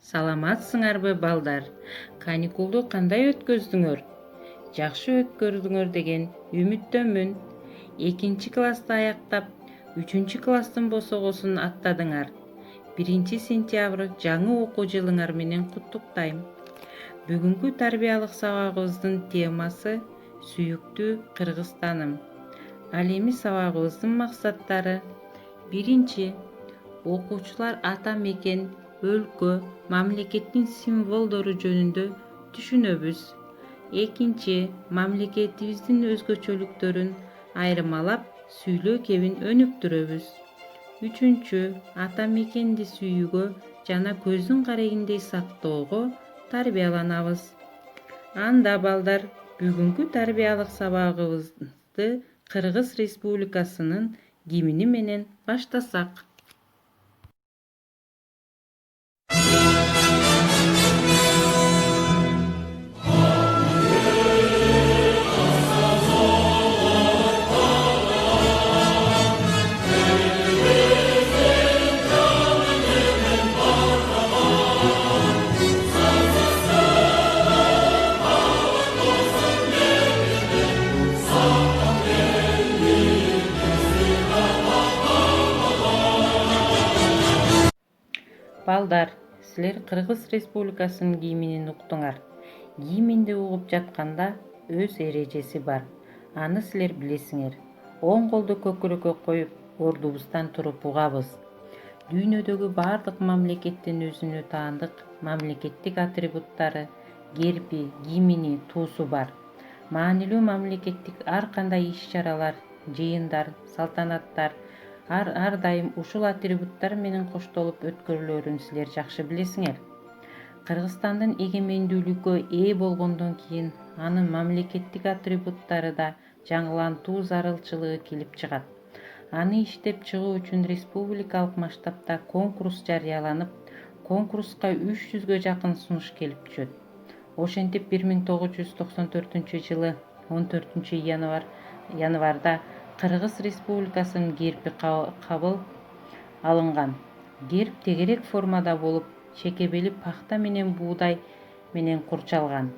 Саламатсыңарбы балдар? Каникулду кандай өткөздүңөр? Жакшы өткөрдүңөр деген үмүттөмүн. 2 классты аяктап, 3 класстын босогосун аттадыңар. 1 сентябрь жаңы окуу жылыңар менен куттуктайм. Бүгүнкү тарбиялык сабагыбыздын темасы сүйүктүү Кыргызстаным. Ал эми сабагыбыздын максаттары: 1. Окуучулар ата мекен, өлкө, мамлекеттин символдору жөнүндө түшүнөбүз. 2. Мамлекетибиздин өзгөчөлүктөрүн айырмалап, сүйлөө кебин өнүктүрөбүз. 3. Ата мекенди сүйүүгө жана көздүн карегиндей сактоого тарбияланабыз. Анда балдар, бүгүнкү тарбиялык сабагыбызды Кыргыз Республикасынын гимни менен баштасак. Балдар, силер Кыргыз Республикасынын гимнин уктуңар. Гимнди угуп жатканда өз эрежеси бар. Аны силер билесиңер. Оң колду көкүрөккө коюп, ордубуздан туруп угабыз. Дүйнөдөгү бардык мамлекеттин өзүнө таандык мамлекеттик атрибуттары, герби, гимни, туусу бар. Маанилүү мамлекеттик ар кандай иш-чаралар, жыйындар, салтанаттар ар дайым ушул атрибуттар менен коштолуп өткөрүлөрүн силер жакшы билесиңер. Кыргызстандын эгемендүүлүккө ээ болгондон кийин анын мамлекеттик атрибуттары да жаңылантуу зарылчылыгы келип чыгат. Аны иштеп чыгуу үчүн республикалык масштабта конкурс жарыяланып, конкурска 300гө жакын сунуш келип түшөт. Ошентип 1994 жылы 14 январда Кыргыз Республикасынын герби кабыл алынган. Герб тегерек формада болуп, чекебели пахта менен буудай менен курчалган.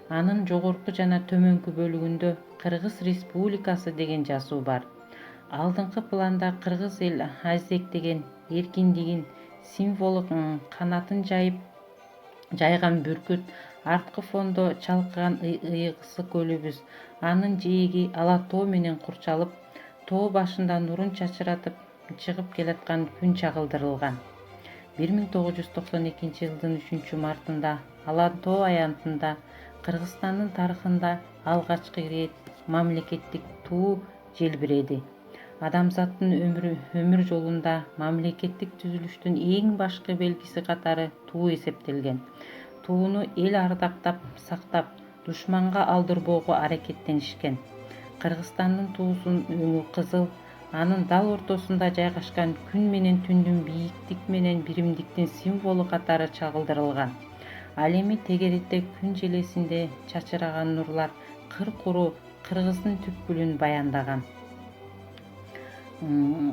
Анын жогорку жана төмөнкү бөлүгүндө Кыргыз Республикасы деген жазуу бар. Алдыңкы планда кыргыз эл азектеген эркиндигин символу канатын жайган бүркүт, арткы фондо чалкыган ыйыгысы көлүбүз, анын жээги ала тоо менен курчалып, тоо башында нурун чачыратып чыгып келаткан күн чагылдырылган. 1992 жылдын 3 мартында Алан тоо аянтында Кыргызстандын тарыхында алгачкы ирет мамлекеттик туу желбиреди. Адамзаттын өмүр жолунда мамлекеттик түзүлүштүн эң башкы белгиси катары туу эсептелген. Тууну эл ардактап, сактап, душманга алдырбоого аракеттенишкен. Кыргызстандын туусунун өңү кызыл, анын дал ортосунда жайгашкан күн менен түндүн бийиктик менен биримдиктин символу катары чагылдырылган. Ал эми тегеретте күн желесинде чачыраган нурлар кыр-куру Кыргыздын түпкүлүн баяндаган.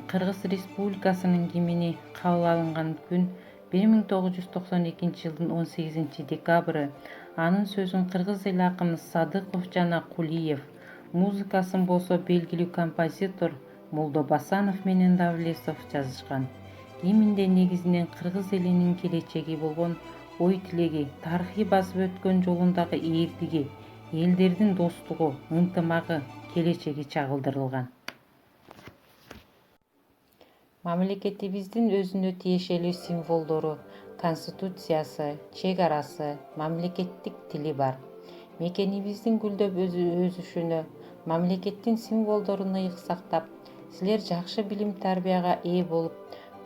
Кыргыз Республикасынын гимни кабыл алынган күн 1992 жылдын 18 декабры. Анын сөзүн кыргыз эл акыны Садыков жана Кулиев, музыкасын болсо белгилүү композитор Молдобасанов менен Давлесов жазышкан. Гимнде негизинен кыргыз элинин келечеги болгон ой тилеги, тарыхый басып өткөн жолундагы эрдиги, элдердин достугу, ынтымагы, келечеги чагылдырылган. Мамлекетибиздин өзүнө тиешелүү символдору, конституциясы, чек арасы, мамлекеттик тили бар. Мекенибиздин гүлдөп өсүшүнө, мамлекеттин символдорун ыйык сактап, силер жакшы билим тарбияга ээ болуп,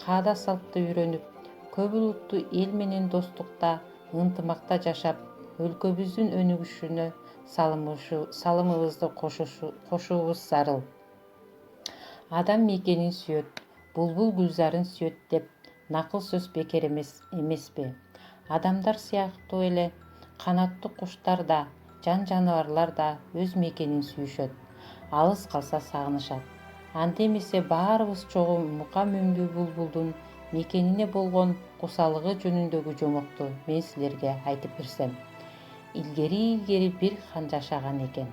каада салтты үйрөнүп, көп улуттуу эл менен достукта, ынтымакта жашап, өлкөбүздүн өнүгүшүнө салымыбызды кошуубуз зарыл. Адам мекенин сүйөт, булбул гүлзарын сүйөт деп накыл сөз бекер эмеспи? Адамдар сыяктуу эле канаттуу куштар да, жан жаныбарлар да өз мекенин сүйүшөт, алыс калса сагынышат. Анда эмесе баарыбыз чогуу мука мөңгү булбулдун мекенине болгон кусалыгы жөнүндөгү жомокту мен силерге айтып берсем. Илгери бир хан жашаган экен.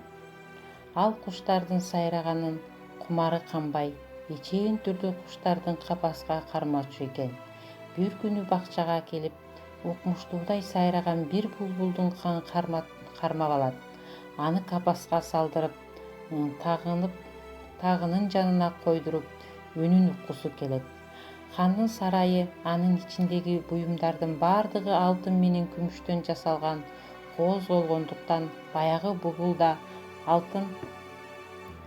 Ал куштардын сайраганын кумары канбай, эчейин түрдүү куштардын капаска кармачу экен. Бир күнү бакчага келип, укмуштуудай сайраган бир булбулдун кармап алат. Аны капаска салдырып, тагынын жанына койдуруп, үнүн уккусу келет. Хандын сарайы анын ичиндеги буюмдардын бардыгы алтын менен күмүштөн жасалган кооз болгондуктан баягы булбул да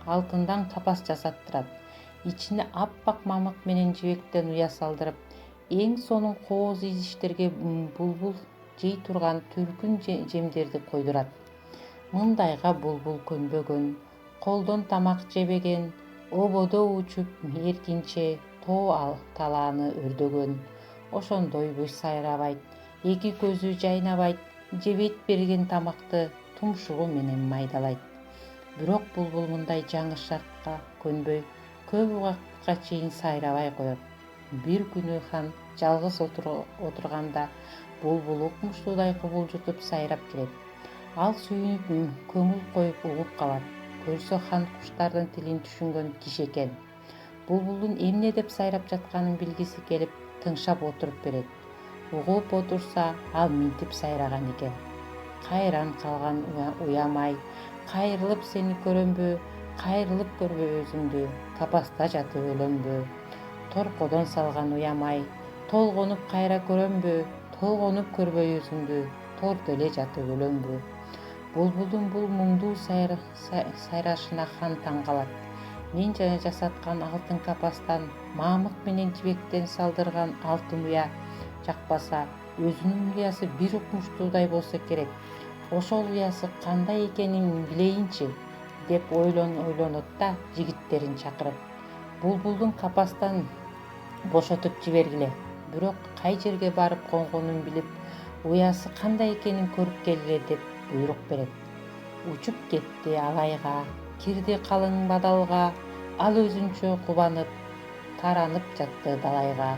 алтындан капас жасаттырат. Ичине аппак мамык менен жибектен уя салдырып, эң сонун кооз идиштерге булбул жей турган түркүн жемдерди койдурат. Мындайга булбул көнбөгөн, колдон тамак жебеген, ободо учуп эркинче тоо талааны өрдөгөн. Ошондойбу сайрабайт, эки көзү жайнабайт, жебейт берген тамакты тумшугу менен майдалайт. Бирок булбул мындай жаңы шартка көнбөй, көп убакытка чейин сайрабай коет. Бир күнү хан жалгыз отурганда булбул укмуштуудай кубулжутуп сайрап келет. Ал сүйүнүп, көңүл коюп угуп калат. Көрсө хан куштардын тилин түшүнгөн киши экен. Булбулдун эмне деп сайрап жатканын билгиси келип, тыңшап отуруп берет. Угуп отурса, ал минтип сайраган экен. Кайран калган уямай, кайрылып сени көрөмбү, кайрылып көрбөй өзүңдү, капаста жатып өлөмбү. Торкодон салган уямай, толгонуп кайра көрөмбү, толгонуп көрбөй өзүңдү, тордо эле жатып өлөмбү. Булбулдун бул муңдуу сайрашына хан таң калат. Мен жасаткан алтын капастан, мамык менен жибектен салдырган алтын уя жакпаса, өзүнүн уясы бир укмуштуудай болсо керек. Ошол уясы кандай экенин билейинчи, деп ойлонот да жигиттерин чакырып, булбулдун капастан бошотуп жибергиле. Бирок кай жерге барып конгонун билип, уясы кандай экенин көрүп келгиле деп буйрук берет. Учуп кетти алайга, кирди калың бадалга, ал өзүнчө кубанып, таранып жатты далайга.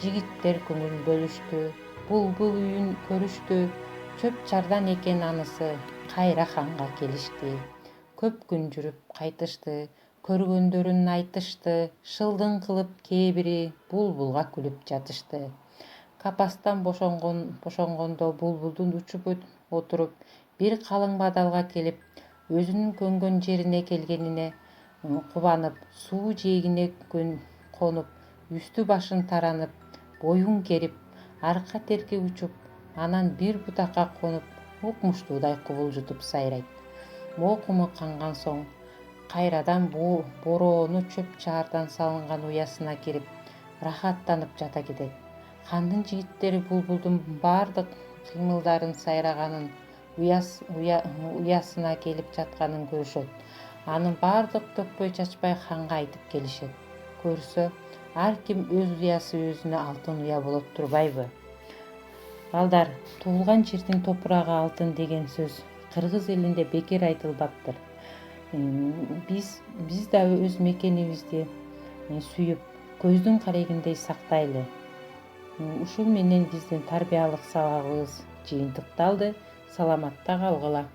Жигиттер көңүл бөлүштү, булбул үйүн көрүштү, чөп чардан экен анысы, кайра ханга келишти. Көп күн жүрүп кайтышты, көргөндөрүн айтышты, шылдың кылып кээ бири булбулга күлүп жатышты. Капастан бошонгондо булбулдун учуп отуруп, бир калың бадалга келип, өзүнүн көнгөн жерине келгенине кубанып, суу жээгине конуп, үстү башын таранып, боюн керип, арка терки учуп, анан бир бутакка конуп, укмуштуудай кубулжутуп сайрайт. Мокуму канган соң, кайрадан бороону чөп чаардан салынган уясына кирип, рахаттанып жата кетет. Хандын жигиттери булбулдун бардык кыймылдарын, сайраганын, уясына келип жатканын көрүшөт. Анын бардык төкпөй чачпай ханга айтып келишет. Көрсө, ар ким өз уясы өзүнө алтын уя болот турбайбы? Балдар, туулган жердин топурагы алтын деген сөз кыргыз элинде бекер айтылбаптыр. Биз да өз мекенибизди сүйүп, көздүн карегиндей сактайлы. Ушул менен биздин тарбиялык сабагыбыз жыйынтыкталды. Саламатта калгыла.